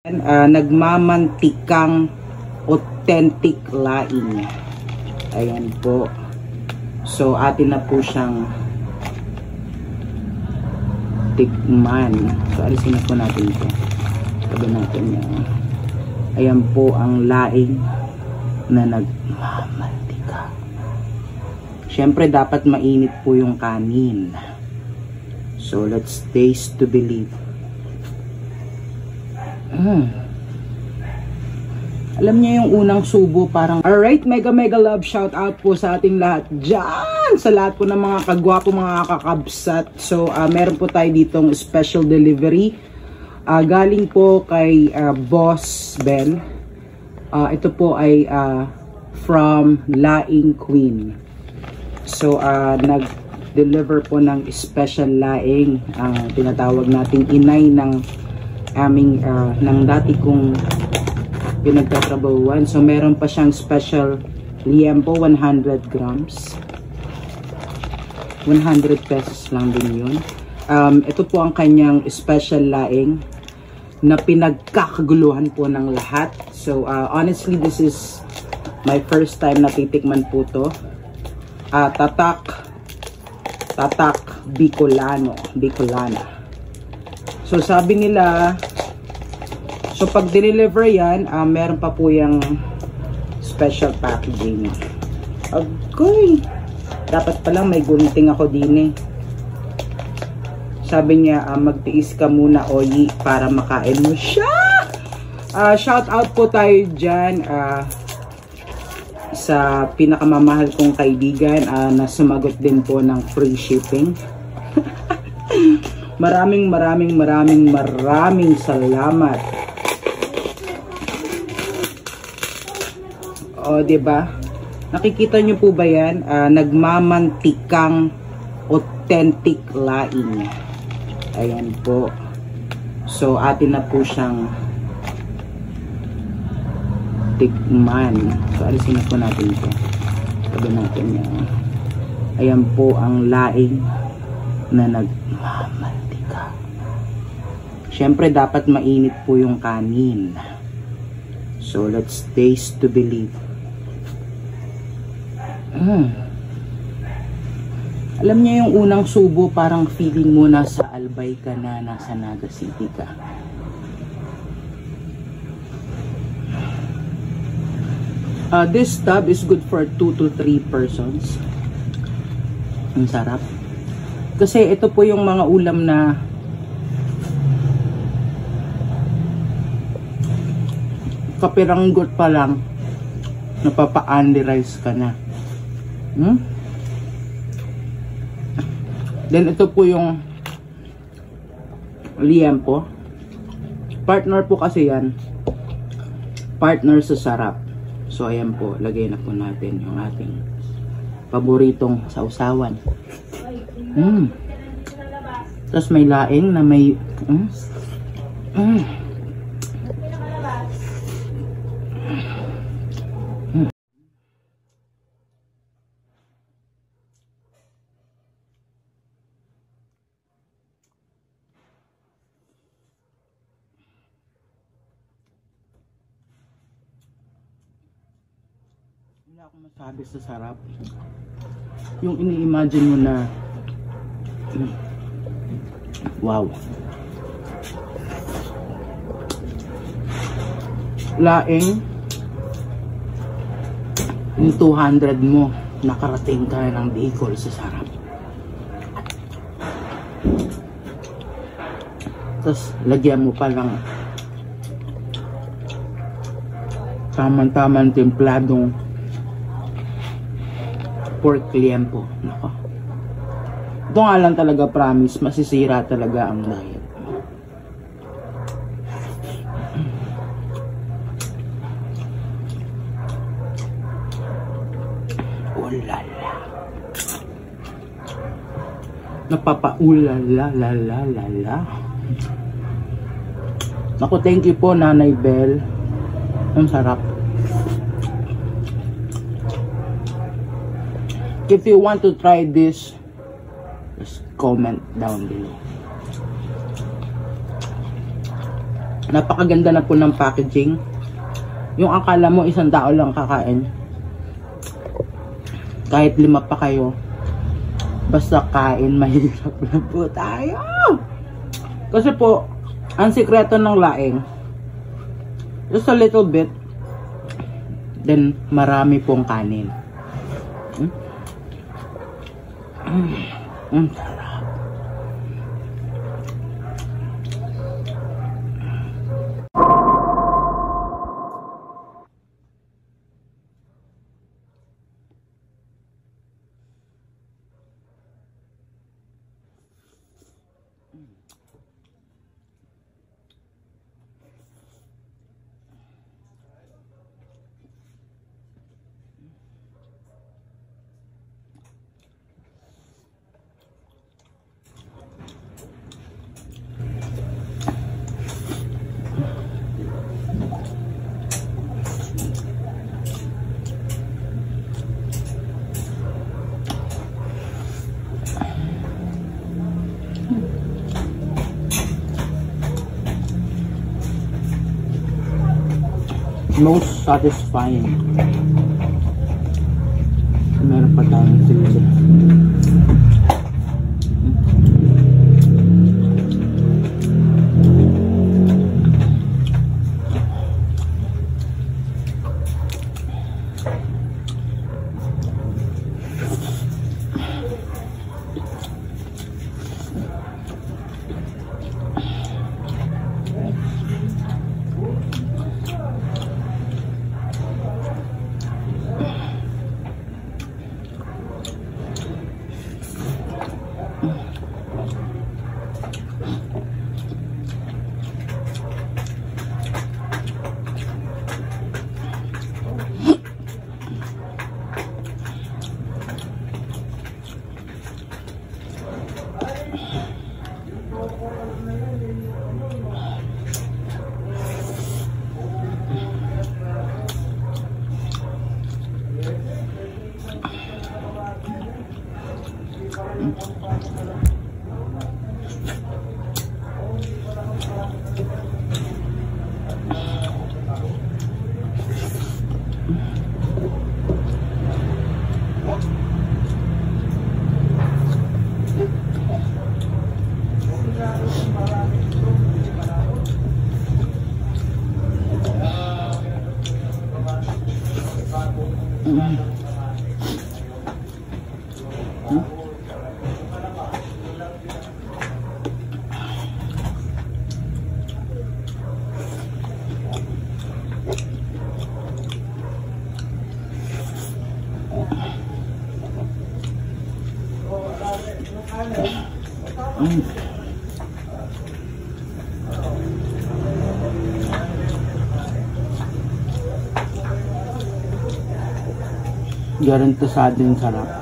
Nagmamantikang authentic laing. Ayan po. So atin na po siyang tikman. So alisin na po natin ito. Sabi natin yan. Ayan po ang laing na nagmamantika. Siyempre dapat mainit po yung kanin. So let's taste to believe. Alam niya yung unang subo parang alright, mega love shout out po sa ating lahat dyan, sa lahat po ng mga kagwapo, mga kakabsat. So meron po tayo ditong special delivery galing po kay Boss Ben. Ito po ay from Laing Queen. So nag-deliver po ng special laing, ang tinatawag nating inay ng aming ng dati kong pinagtatrabahuan. So meron pa siyang special liempo, 100 grams, 100 pesos lang din yun. Ito po ang kanyang special laing na pinagkakaguluhan po ng lahat. So honestly, this is my first time na titikman po to. Tatak Bicolana. So sabi nila, so pag deliver yan, meron pa po yung special packaging. Okay, dapat palang may gunting ako din eh. Sabi niya, magtiis ka muna Oyi para makain mo siya. Shout out po tayo dyan sa pinakamamahal kong kaibigan na sumagot din po ng free shipping. Maraming salamat. O, diba? Nakikita nyo po ba yan? Nagmamantikang authentic laing. Ayan po. So, atin na po siyang tikman. So, alisin na po natin ito. Sabi natin yan. Ayan po ang laing na nagmamantika. Siyempre dapat mainit po yung kanin. So let's taste to believe. Alam niya yung unang subo parang feeling mo nasa Albay ka na, nasa Naga City ka. This tub is good for 2 to 3 persons. Ang sarap. Kasi ito po yung mga ulam na kapiranggot pa lang napapa-only rice ka na. Then ito po yung liempo. Partner po kasi yan. Partner sa sarap. So ayan po, lagay na po natin yung ating paboritong sausawan. Tapos may laing na may wala akong masabi sa sarap. Yung ini-imagine mo na wow, laing yung 200 mo nakarating ka na ng Bicol sa sarap. Tapos lagyan mo pa lang tamang-tamang templadong pork liempo. Nako, ito nga lang talaga, promise, masisira talaga ang diet. Ulala. Napapa-ulala. Naku, thank you po Nanay Bell. Ang sarap. If you want to try this, just comment down below. Napakaganda na po ng packaging. Yung akala mo isang tao lang kakain, kahit 5 pa kayo, basta kain, mahirap na po tayo. Kasi po, ang sikreto ng laing, just a little bit, then marami pong kanin. Sarap. Most satisfying. Meron pa tayong sili. Garantisado yung sarap.